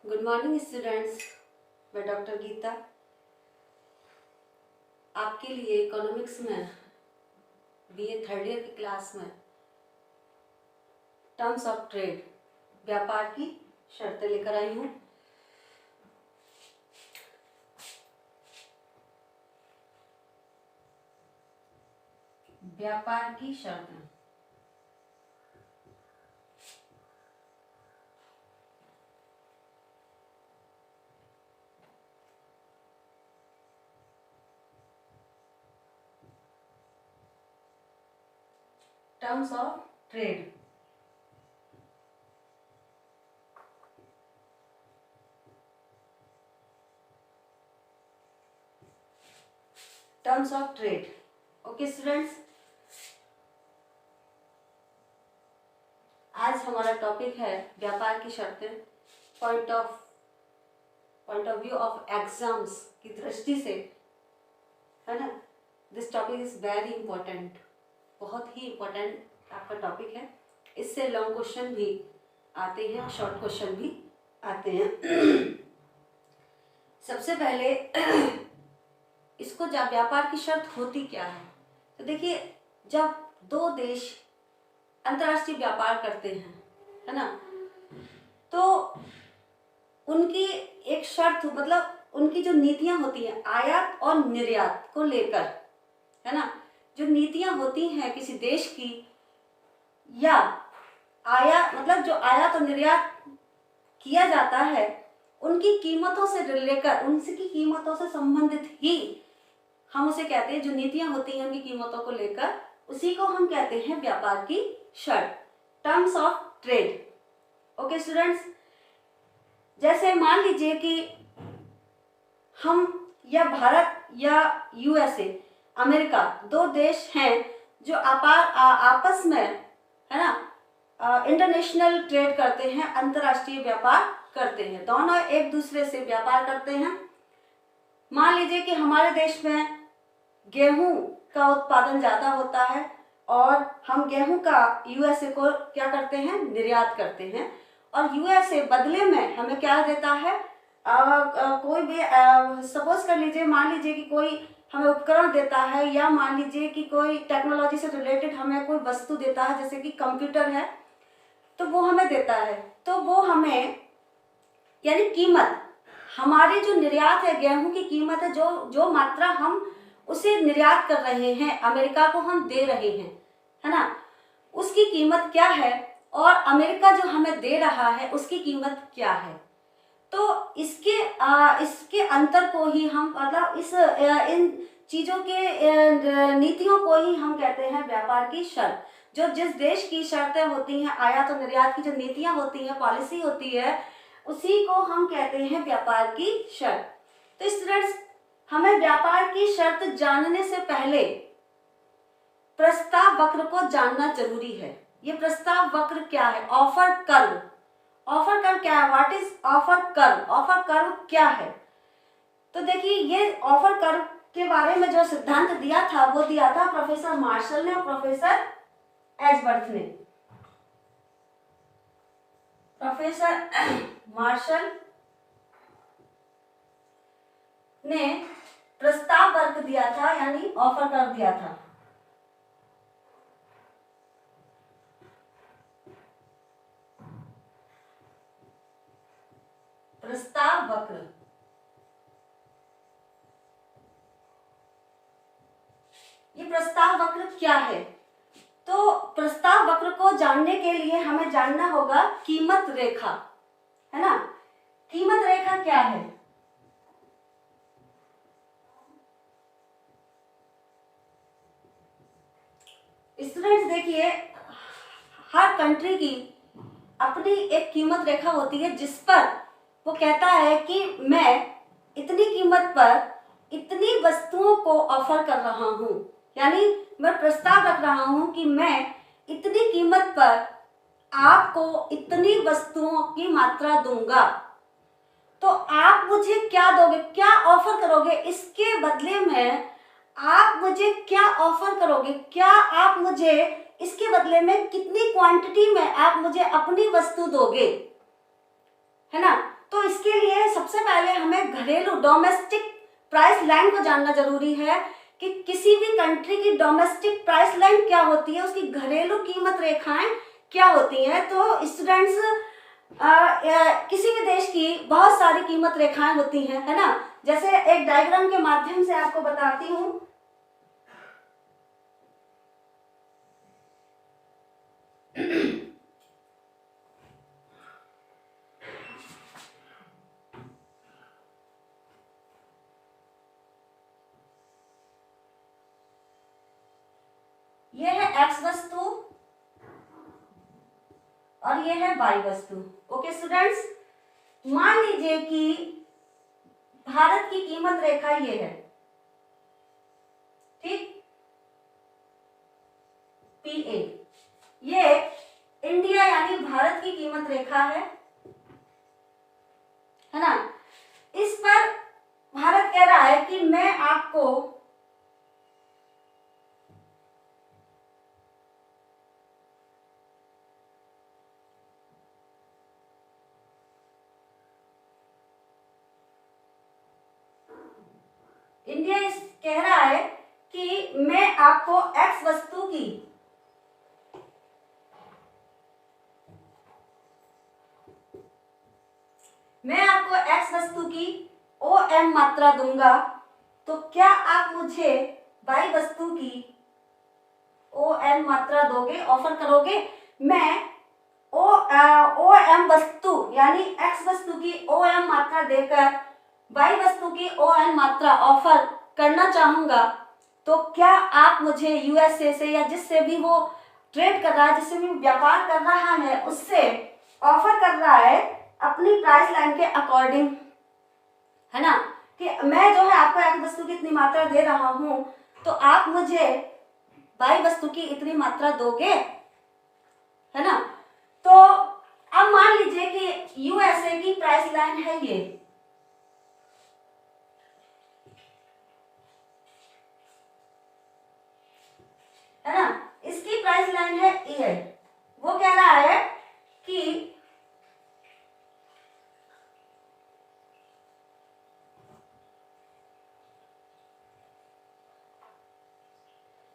Good morning students. मैं doctor Gita आपके लिए इकोनॉमिक्स में बीए थर्ड ईयर की क्लास में टर्म्स ऑफ ट्रेड व्यापार की शर्तें लेकर आई हूँ। व्यापार की शर्तें। Terms of trade. Terms of trade. Okay students, आज हमारा टॉपिक है व्यापार की शर्तें। Point of view of exams की दृष्टि से, है ना। This topic is very important, बहुत ही इम्पोर्टेंट आपका टॉपिक है। इससे लॉन्ग क्वेश्चन भी आते हैं, शॉर्ट क्वेश्चन भी आते हैं। सबसे पहले इसको जब व्यापार की शर्त होती क्या है, तो देखिए, जब दो देश अंतर्राष्ट्रीय व्यापार करते हैं, है ना, तो उनकी एक शर्त, मतलब उनकी जो नीतियां होती हैं आयात और निर्यात को लेकर, है ना, जो नीतियां होती हैं किसी देश की, या मतलब जो आयात और निर्यात किया जाता है, उनकी कीमतों से लेकर, उनकी कीमतों से संबंधित ही हम उसे कहते हैं, जो नीतियां होती हैं उनकी कीमतों को लेकर, उसी को हम कहते हैं व्यापार की शर्त, terms of trade. Okay students, जैसे मान लीजिए कि हम या भारत या यूएसए, अमेरिका, दो देश हैं जो आपस में, है ना, इंटरनेशनल ट्रेड करते हैं, अंतर्राष्ट्रीय व्यापार करते हैं, दोनों एक दूसरे से व्यापार करते हैं। मान लीजिए कि हमारे देश में गेहूं का उत्पादन ज्यादा होता है और हम गेहूं का यूएसए को क्या करते हैं, निर्यात करते हैं, और यूएसए बदले में हमें क्या देता है, कोई भी सपोज कर लीजिए, मान लीजिए कि कोई हमें उपकरण देता है, या मान लीजिए कि कोई टेक्नोलॉजी से रिलेटेड हमें कोई वस्तु देता है, जैसे कि कंप्यूटर है, तो वो हमें देता है, तो वो हमें, यानी कीमत, हमारी जो निर्यात है, गेहूं की कीमत है, जो मात्रा हम उसे निर्यात कर रहे हैं, अमेरिका को हम दे रहे हैं, है ना, उसकी कीमत क्या है, और अमेरिका जो हमें दे रहा है उसकी कीमत क्या है। तो इसके अंतर को ही हम, मतलब इन चीजों के नीतियों को ही हम कहते हैं व्यापार की शर्त। जो जिस देश की शर्तें होती हैं, आयात और निर्यात की जो नीतियां होती हैं, पॉलिसी होती है, उसी को हम कहते हैं व्यापार की शर्त। तो स्टूडेंट्स, हमें व्यापार की शर्त जानने से पहले प्रस्ताव वक्र को जानना जरूरी है। ये प्रस्ताव वक्र क्या है? Offer curve. ऑफर कर्व क्या है? What is offer curve? Offer curve क्या है? तो देखिए, ये ऑफर कर्व के बारे में जो सिद्धांत दिया था, वो दिया था प्रोफेसर मार्शल ने और प्रोफेसर एजबर्थ ने। प्रोफेसर मार्शल ने प्रस्ताव वर्ग दिया था, यानी ऑफर कर्व दिया था। प्रस्ताव वक्र, ये प्रस्ताव वक्र क्या है? तो प्रस्ताव वक्र को जानने के लिए हमें जानना होगा कीमत रेखा, है ना। कीमत रेखा क्या है? स्टूडेंट्स देखिए, हर कंट्री की अपनी एक कीमत रेखा होती है, जिस पर वो कहता है कि मैं इतनी कीमत पर इतनी वस्तुओं को ऑफर कर रहा हूं, यानी मैं प्रस्ताव रख रहा हूं कि मैं इतनी कीमत पर आपको इतनी वस्तुओं की मात्रा दूंगा, तो आप मुझे क्या दोगे, क्या ऑफर करोगे, इसके बदले में आप मुझे क्या ऑफर करोगे, क्या आप मुझे इसके बदले में कितनी क्वांटिटी में आप मुझे अपनी वस्तु दोगे, है ना। तो इस सबसे पहले हमें घरेलू डोमेस्टिक प्राइस लाइन को जानना जरूरी है कि किसी भी कंट्री की डोमेस्टिक प्राइस लाइन क्या होती है, उसकी घरेलू कीमत रेखाएं क्या होती हैं। तो स्टूडेंट्स, किसी भी देश की बहुत सारी कीमत रेखाएं होती हैं, है ना। जैसे एक डायग्राम के माध्यम से आपको बताती हूँ। ये है एक्स वस्तु और ये है वाई वस्तु। ओके स्टूडेंट्स, मान लीजिए कि भारत की कीमत रेखा ये है, ठीक, PA। ये इंडिया यानी भारत की कीमत रेखा है ना। इस पर भारत कह रहा है कि मैं आपको इंडिया इस कह रहा है कि मैं आपको एक्स वस्तु की OM मात्रा दूंगा, तो क्या आप मुझे वाई वस्तु की OM मात्रा दोगे, ऑफर करोगे। मैं OM वस्तु यानी एक्स वस्तु की OM मात्रा देकर वाई वस्तु की OM मात्रा ऑफर करना चाहूंगा, तो क्या आप मुझे USA से या जिससे भी वो ट्रेड कर रहा है, जिससे भी व्यापार कर रहा है, उससे ऑफर कर रहा है अपनी प्राइस लाइन के अकॉर्डिंग, है ना, कि मैं जो है आपको एक्स वस्तु की इतनी मात्रा दे रहा हूं, तो आप मुझे वाई वस्तु की इतनी मात्रा दोगे, है ना। तो अब मान लीजिए कि USA की प्राइस लाइन है ये, है ना, इसकी प्राइस लाइन है A। वो कह रहा है कि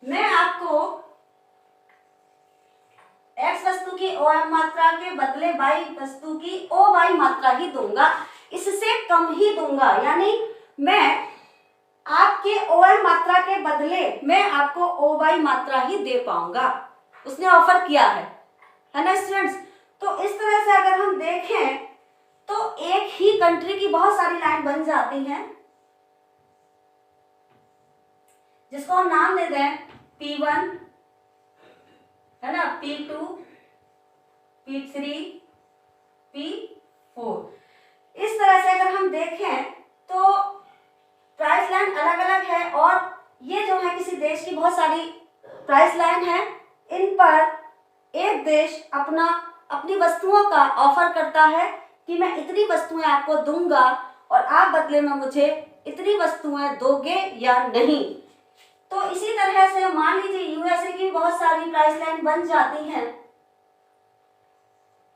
मैं आपको एक्स वस्तु की OM मात्रा के बदले वाई वस्तु की OY मात्रा ही दूंगा, इससे कम ही दूंगा। यानी मैं आपके OM मात्रा के बदले मैं आपको OY मात्रा ही दे पाऊंगा, उसने ऑफर किया है ना स्टूडेंट्स। तो इस तरह से अगर हम देखें तो एक ही कंट्री की बहुत सारी लाइन बन जाती हैं, जिसको हम नाम दे दें P1, है ना, P2, P3, P4। इस तरह से अगर हम देखें तो प्राइस लाइन अलग अलग है, और ये जो है किसी देश की बहुत सारी प्राइस लाइन है। इन पर एक देश अपनी वस्तुओं का ऑफर करता है कि मैं इतनी वस्तुएं आपको दूंगा और आप बदले में मुझे इतनी वस्तुएं दोगे या नहीं। तो इसी तरह से मान लीजिए USA की बहुत सारी प्राइस लाइन बन जाती हैं,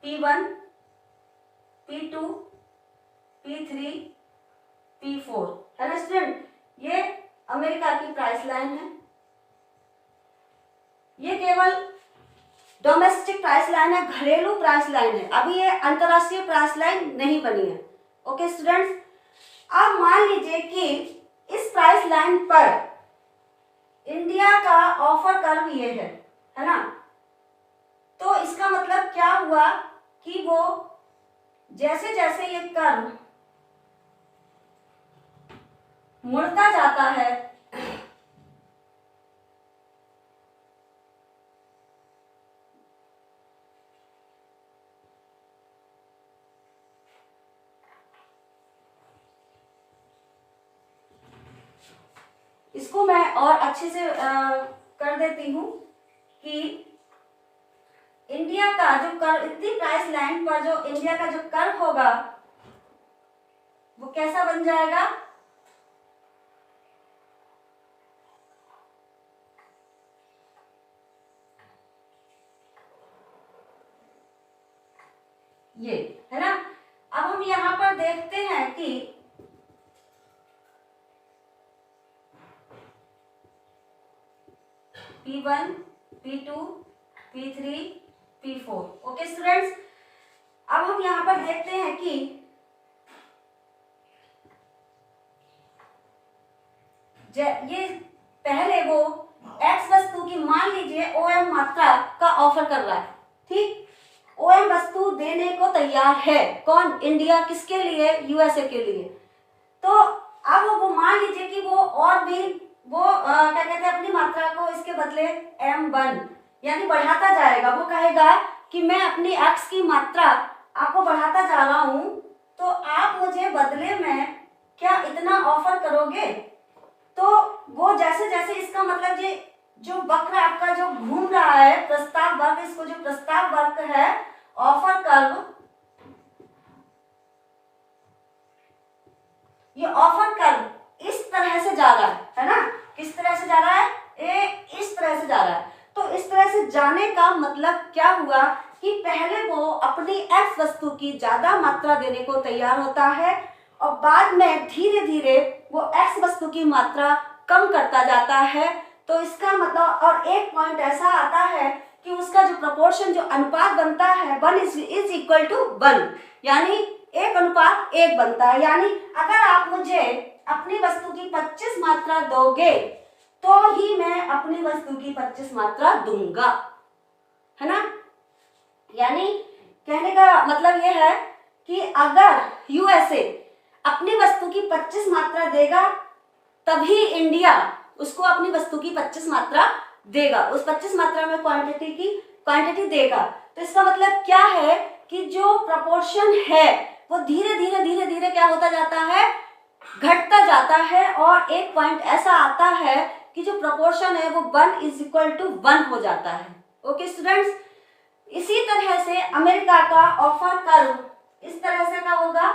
P1, P2, P3, P4, है ना स्टूडेंट। ये अमेरिका की प्राइस लाइन है, ये केवल डोमेस्टिक प्राइस लाइन है, घरेलू प्राइस लाइन है, अभी ये अंतरराष्ट्रीय प्राइस लाइन नहीं बनी है। ओके स्टूडेंट्स, अब मान लीजिए कि इस प्राइस लाइन पर इंडिया का ऑफर कर्व ये है ना। तो इसका मतलब क्या हुआ कि वो जैसे जैसे ये कर्व मुड़ता जाता है, इसको मैं और अच्छे से कर देती हूं कि इंडिया का जो कर्व, इतनी प्राइस लाइन पर जो इंडिया का जो कर्व होगा वो कैसा बन जाएगा, ये, है ना। अब हम यहाँ पर देखते हैं कि P1, P2, P3, P4। Okay students, अब हम यहाँ पर देखते हैं कि ये पहले वो X वस्तु की मान लीजिए OM मात्रा का ऑफर कर रहा है, ठीक। OM वस्तु देने को तैयार है, कौन? इंडिया। किसके लिए? USA के लिए। तो अब वो मान लीजिए कि वो और भी वो क्या कहते हैं, अपनी मात्रा को इसके बदले M1 यानी बढ़ाता जाएगा। वो कहेगा कि मैं अपनी X की मात्रा आपको बढ़ाता जा रहा हूं, तो आप मुझे बदले में क्या इतना ऑफर करोगे? तो वो जैसे जैसे इसका मतलब ये जो वक्र आपका जो घूम रहा है, प्रस्ताव वर्ग, इसको जो प्रस्ताव वर्ग है, ऑफर कर्व, ये ऑफर कर्व इस तरह से जा रहा है ना? किस तरह से जा रहा है? इस तरह से जा रहा है। तो इस तरह से जाने का मतलब क्या हुआ कि पहले वो अपनी X वस्तु की ज्यादा मात्रा देने को तैयार होता है और बाद में धीरे धीरे वो X वस्तु की मात्रा कम करता जाता है। तो इसका मतलब, और एक पॉइंट ऐसा आता है कि उसका जो प्रपोर्शन, जो अनुपात बनता है 1:1, यानी 1:1 बनता है। यानी अगर आप मुझे अपनी वस्तु की 25 मात्रा दोगे तो ही मैं अपनी वस्तु की 25 मात्रा दूंगा, है ना? यानी कहने का मतलब यह है कि अगर USA अपनी वस्तु की 25 मात्रा देगा तभी इंडिया उसको अपनी वस्तु की 25 मात्रा देगा, उस 25 मात्रा में क्वांटिटी देगा। तो इसका मतलब क्या है कि जो प्रपोर्शन है वो धीरे धीरे क्या होता जाता है? घटता जाता है। और एक पॉइंट ऐसा आता है कि जो प्रपोर्शन है वो 1:1 हो जाता है। ओके स्टूडेंट्स, इसी तरह से अमेरिका का ऑफर कर्व इस तरह से का होगा।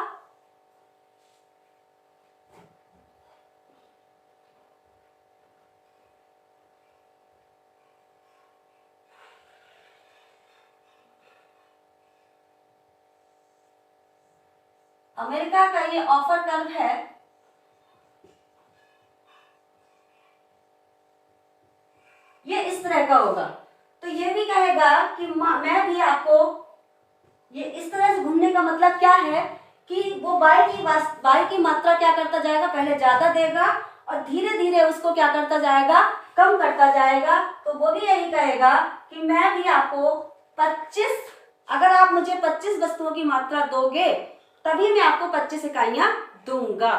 अमेरिका का ये ऑफर कर्व है, ये इस तरह का होगा। तो ये भी कहेगा कि मैं भी आपको, ये इस तरह से घूमने का मतलब क्या है कि वो बाई की मात्रा क्या करता जाएगा? पहले ज्यादा देगा और धीरे धीरे उसको क्या करता जाएगा? कम करता जाएगा। तो वो भी यही कहेगा कि मैं भी आपको 25, अगर आप मुझे 25 वस्तुओं की मात्रा दोगे तभी मैं आपको 25 इकाइयां दूंगा।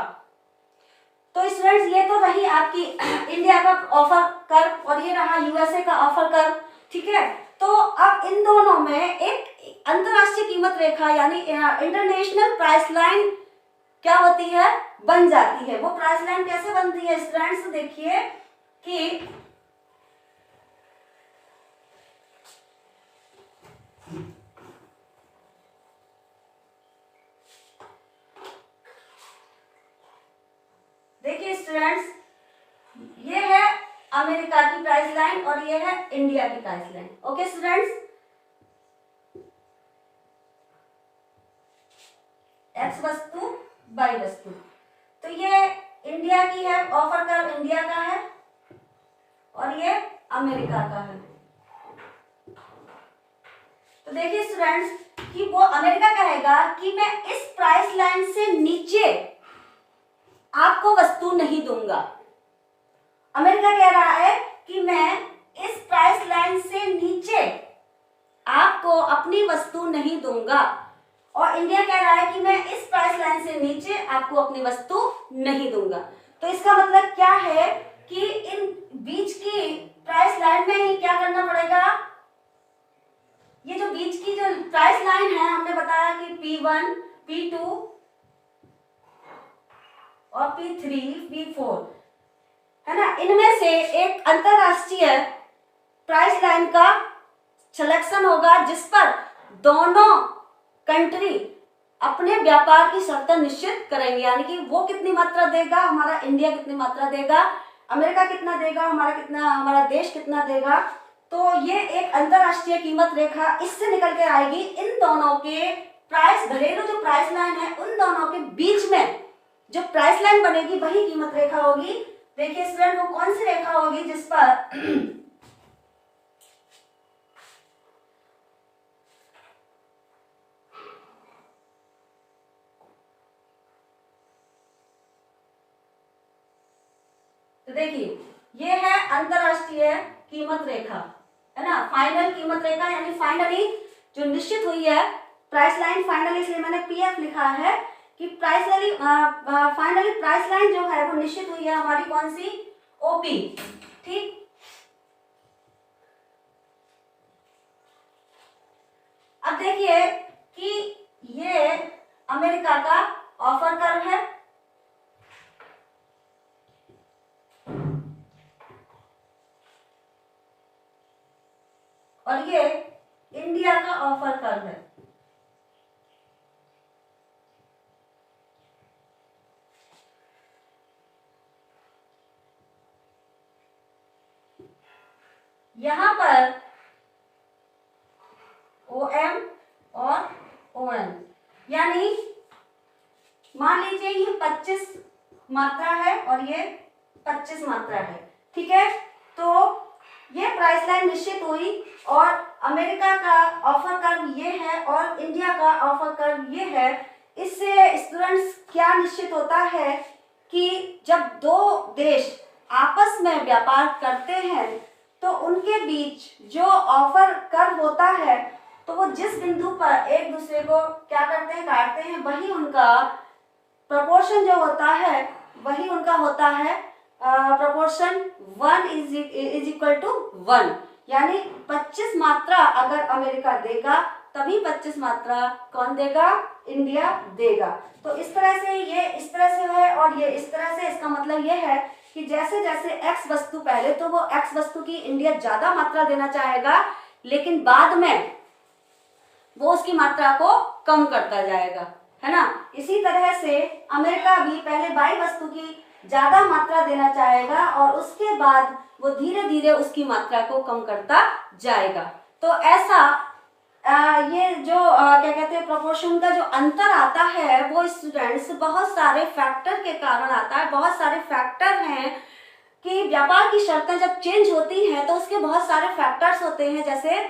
तो स्टूडेंट्स, ये तो रही आपकी इंडिया का ऑफर कर्व और ये रहा USA का ऑफर कर्व, ठीक है। तो अब इन दोनों में एक अंतरराष्ट्रीय कीमत रेखा यानी इंटरनेशनल प्राइस लाइन क्या होती है? बन जाती है। वो प्राइस लाइन कैसे बनती है स्टूडेंट्स? देखिए कि देखिए स्टूडेंट्स, ये है अमेरिका की प्राइस लाइन और ये है इंडिया की price line. Okay students, X वस्तु Y वस्तु, तो ये इंडिया की है, ऑफर कर्व इंडिया का है और ये अमेरिका का है। तो देखिए स्टूडेंट्स कि वो अमेरिका कहेगा कि मैं इस प्राइस लाइन से नीचे आपको वस्तु नहीं दूंगा। अमेरिका कह रहा है कि मैं इस प्राइस लाइन से नीचे आपको अपनी वस्तु नहीं दूंगा और इंडिया कह रहा है कि मैं इस प्राइस लाइन से नीचे आपको अपनी वस्तु नहीं दूंगा। तो इसका मतलब क्या है कि इन बीच की प्राइस लाइन में ही क्या करना पड़ेगा? ये जो बीच की जो प्राइस लाइन है, हमने बताया कि P1, P2 और P3, P4 है ना, इनमें से एक अंतरराष्ट्रीय प्राइस लाइन का सिलेक्शन होगा जिस पर दोनों कंट्री अपने व्यापार की शर्तें निश्चित करेंगे। यानी कि वो कितनी मात्रा देगा, हमारा इंडिया कितनी मात्रा देगा, अमेरिका कितना देगा, हमारा देश कितना देगा। तो ये एक अंतरराष्ट्रीय कीमत रेखा इससे निकल के आएगी। इन दोनों के प्राइस, घरेलू जो प्राइस लाइन है उन दोनों के बीच में जो प्राइस लाइन बनेगी वही कीमत रेखा होगी। देखिए स्टूडेंट, वो कौन सी रेखा होगी जिस पर तो देखिए ये है अंतरराष्ट्रीय कीमत रेखा, है ना, फाइनल कीमत रेखा, यानी फाइनली जो निश्चित हुई है प्राइस लाइन। फाइनली इसलिए मैंने पीएफ लिखा है कि फाइनली प्राइस लाइन जो है वो निश्चित हुई है हमारी कौन सी, ओपी। ठीक, अब देखिए कि ये अमेरिका का ऑफर कर्व है और ये इंडिया का ऑफर कर्व है। यहां पर OM और ON, यानी मान लीजिए ये 25 मात्रा है और ये 25 मात्रा है। ठीक है, तो ये प्राइस लाइन निश्चित हुई और अमेरिका का ऑफर कर्व ये है और इंडिया का ऑफर कर्व ये है। इससे स्टूडेंट्स क्या निश्चित होता है कि जब दो देश आपस में व्यापार करते हैं तो उनके बीच जो ऑफर कर्व होता है तो वो जिस बिंदु पर एक दूसरे को क्या करते हैं, काटते हैं, वही उनका प्रोपोर्शन जो होता है वही उनका होता है प्रोपोर्शन 1:1, यानी 25 मात्रा अगर अमेरिका देगा तभी 25 मात्रा कौन देगा, इंडिया देगा। तो इस तरह से ये इस तरह से है और ये इस तरह से। इसका मतलब ये है कि जैसे जैसे x वस्तु, पहले तो वो x वस्तु की इंडिया ज्यादा मात्रा देना चाहेगा लेकिन बाद में वो उसकी मात्रा को कम करता जाएगा, है ना। इसी तरह से अमेरिका भी पहले y वस्तु की ज्यादा मात्रा देना चाहेगा और उसके बाद वो धीरे धीरे उसकी मात्रा को कम करता जाएगा। तो ऐसा ये जो क्या कहते हैं प्रोपोर्शन का जो अंतर आता है वो स्टूडेंट्स बहुत सारे फैक्टर के कारण आता है। बहुत सारे फैक्टर हैं कि व्यापार की शर्तें जब चेंज होती हैं तो उसके बहुत सारे फैक्टर्स होते हैं, जैसे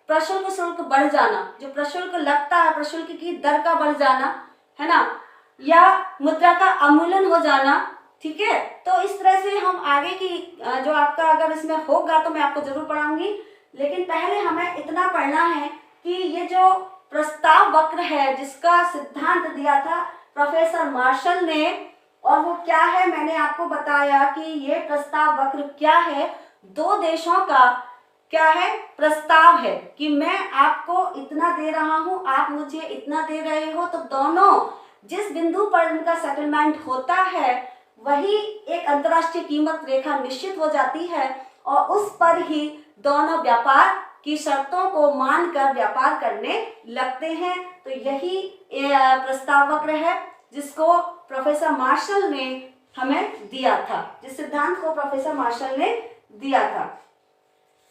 प्रशुल्क शुल्क बढ़ जाना, जो प्रशुल्क लगता है प्रशुल्क की दर का बढ़ जाना, है ना, या मुद्रा का अवमूल्यन हो जाना। ठीक है, तो इस तरह से हम आगे की जो आपका अगर इसमें होगा तो मैं आपको जरूर पढ़ाऊंगी, लेकिन पहले हमें इतना पढ़ना है कि ये जो प्रस्ताव वक्र है जिसका सिद्धांत दिया था प्रोफेसर मार्शल ने, और वो क्या है मैंने आपको बताया कि ये प्रस्ताव वक्र क्या है, दो देशों का क्या है, प्रस्ताव है कि मैं आपको इतना दे रहा हूं, आप मुझे इतना दे रहे हो, तो दोनों जिस बिंदु पर उनका सेटलमेंट होता है वही एक अंतर्राष्ट्रीय कीमत रेखा निश्चित हो जाती है और उस पर ही दोनों व्यापार की शर्तों को मानकर व्यापार करने लगते हैं। तो यही प्रस्ताव वक्र है जिसको प्रोफेसर मार्शल ने हमें दिया था, जिस सिद्धांत को प्रोफेसर मार्शल ने दिया था।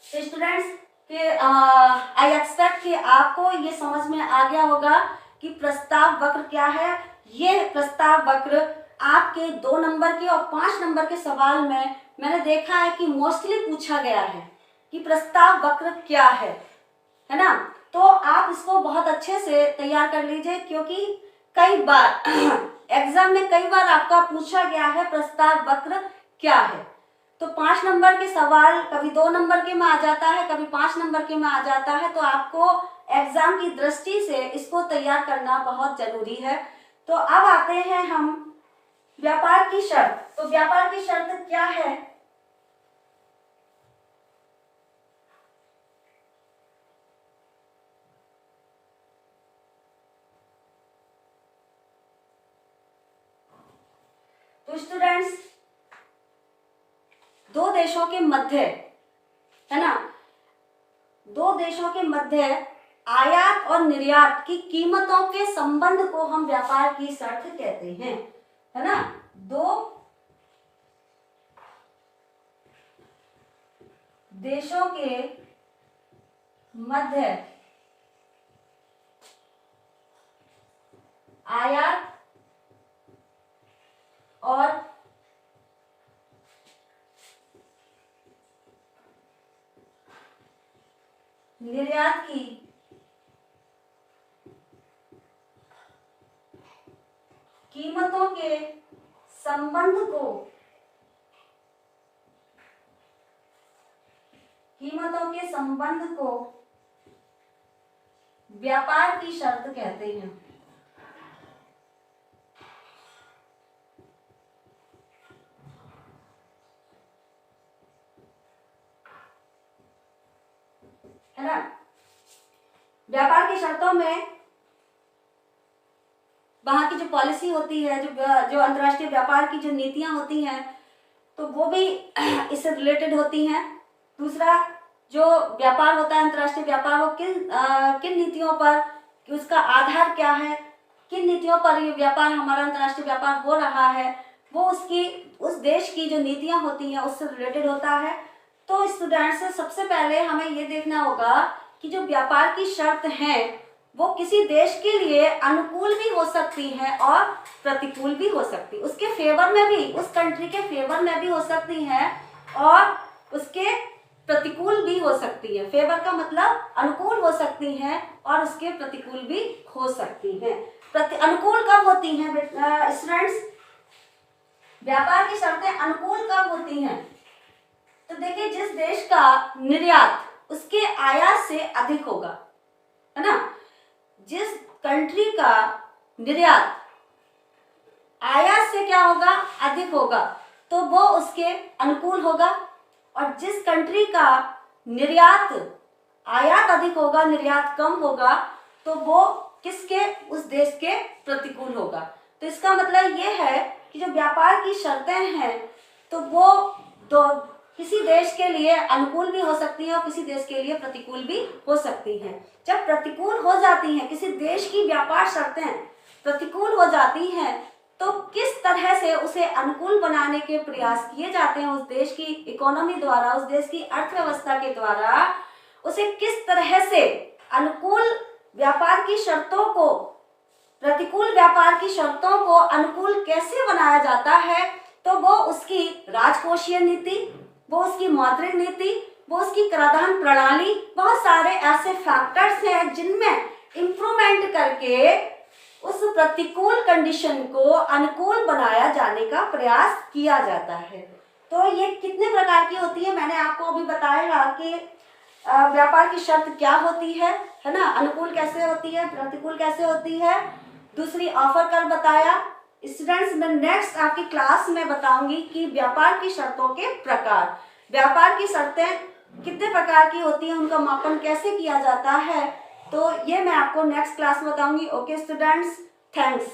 तो स्टूडेंट्स के आई एक्सपेक्ट कि आपको ये समझ में आ गया होगा कि प्रस्ताव वक्र क्या है। ये प्रस्ताव वक्र आपके 2 नंबर के और 5 नंबर के सवाल में मैंने देखा है कि मोस्टली पूछा गया है कि प्रस्ताव वक्र क्या है ना। तो आप इसको बहुत अच्छे से तैयार कर लीजिए क्योंकि कई बार एग्जाम में कई बार आपका पूछा गया है प्रस्ताव वक्र क्या है। तो 5 नंबर के सवाल कभी 2 नंबर के में आ जाता है, कभी 5 नंबर के में आ जाता है, तो आपको एग्जाम की दृष्टि से इसको तैयार करना बहुत जरूरी है। तो अब आते हैं हम व्यापार की शर्त। तो व्यापार की शर्त क्या है? तो स्टूडेंट्स, दो देशों के मध्य, है ना, दो देशों के मध्य आयात और निर्यात की कीमतों के संबंध को हम व्यापार की शर्त कहते हैं, है ना। दो देशों के मध्य आयात निर्यात की कीमतों के संबंध को व्यापार की शर्त कहते हैं। है ना। व्यापार की शर्तों में वहां की जो पॉलिसी होती है, जो अंतर्राष्ट्रीय व्यापार की जो नीतियां होती हैं, तो वो भी इससे रिलेटेड होती हैं। दूसरा, जो व्यापार होता है अंतर्राष्ट्रीय व्यापार, वो किन नीतियों पर, कि उसका आधार क्या है, किन नीतियों पर ये व्यापार, हमारा अंतर्राष्ट्रीय व्यापार हो रहा है, वो उस देश की जो नीतियां होती हैं उससे रिलेटेड होता है। तो स्टूडेंट्स, सबसे पहले हमें ये देखना होगा कि जो व्यापार की शर्त है वो किसी देश के लिए अनुकूल भी हो सकती है और प्रतिकूल भी हो सकती है। उसके फेवर में भी, उस कंट्री के फेवर में भी हो सकती है और उसके प्रतिकूल भी हो सकती है। फेवर का मतलब अनुकूल हो सकती है और उसके प्रतिकूल भी हो सकती है। अनुकूल कब होती हैं स्टूडेंट्स? व्यापार की शर्तें अनुकूल कब होती हैं? तो देखिए, जिस देश का निर्यात उसके आयात से अधिक होगा, है ना। जिस कंट्री का निर्यात आयात से क्या होगा, अधिक होगा, तो वो उसके अनुकूल होगा। और जिस कंट्री का निर्यात आयात अधिक होगा, निर्यात कम होगा, तो वो किसके, उस देश के प्रतिकूल होगा। तो इसका मतलब ये है कि जो व्यापार की शर्तें हैं तो वो किसी देश के लिए अनुकूल भी हो सकती है और किसी देश के लिए प्रतिकूल भी हो सकती हैं। जब प्रतिकूल हो जाती हैं, किसी देश की व्यापार शर्तें प्रतिकूल हो जाती हैं, तो किस तरह से उसे अनुकूल बनाने के प्रयास किए जाते हैं उस देश की इकोनॉमी द्वारा, उस देश की अर्थव्यवस्था के द्वारा, उसे किस तरह से अनुकूल व्यापार की शर्तों को, प्रतिकूल व्यापार की शर्तों को अनुकूल कैसे बनाया जाता है, तो वो उसकी राजकोषीय नीति, वो उसकी मौद्रिक नीति, वो उसकी कराधान प्रणाली, बहुत सारे ऐसे फैक्टर्स हैं जिनमें इंप्रूवमेंट करके उस प्रतिकूल कंडीशन को अनुकूल बनाया जाने का प्रयास किया जाता है। तो ये कितने प्रकार की होती है, मैंने आपको अभी बताया कि व्यापार की शर्त क्या होती है ना, अनुकूल कैसे होती है, प्रतिकूल कैसे होती है। दूसरी, ऑफर कर बताया। स्टूडेंट्स, मैं नेक्स्ट आपकी क्लास में बताऊंगी कि व्यापार की शर्तों के प्रकार, व्यापार की शर्तें कितने प्रकार की होती हैं, उनका मापन कैसे किया जाता है, तो ये मैं आपको नेक्स्ट क्लास में बताऊंगी। Okay students, thanks.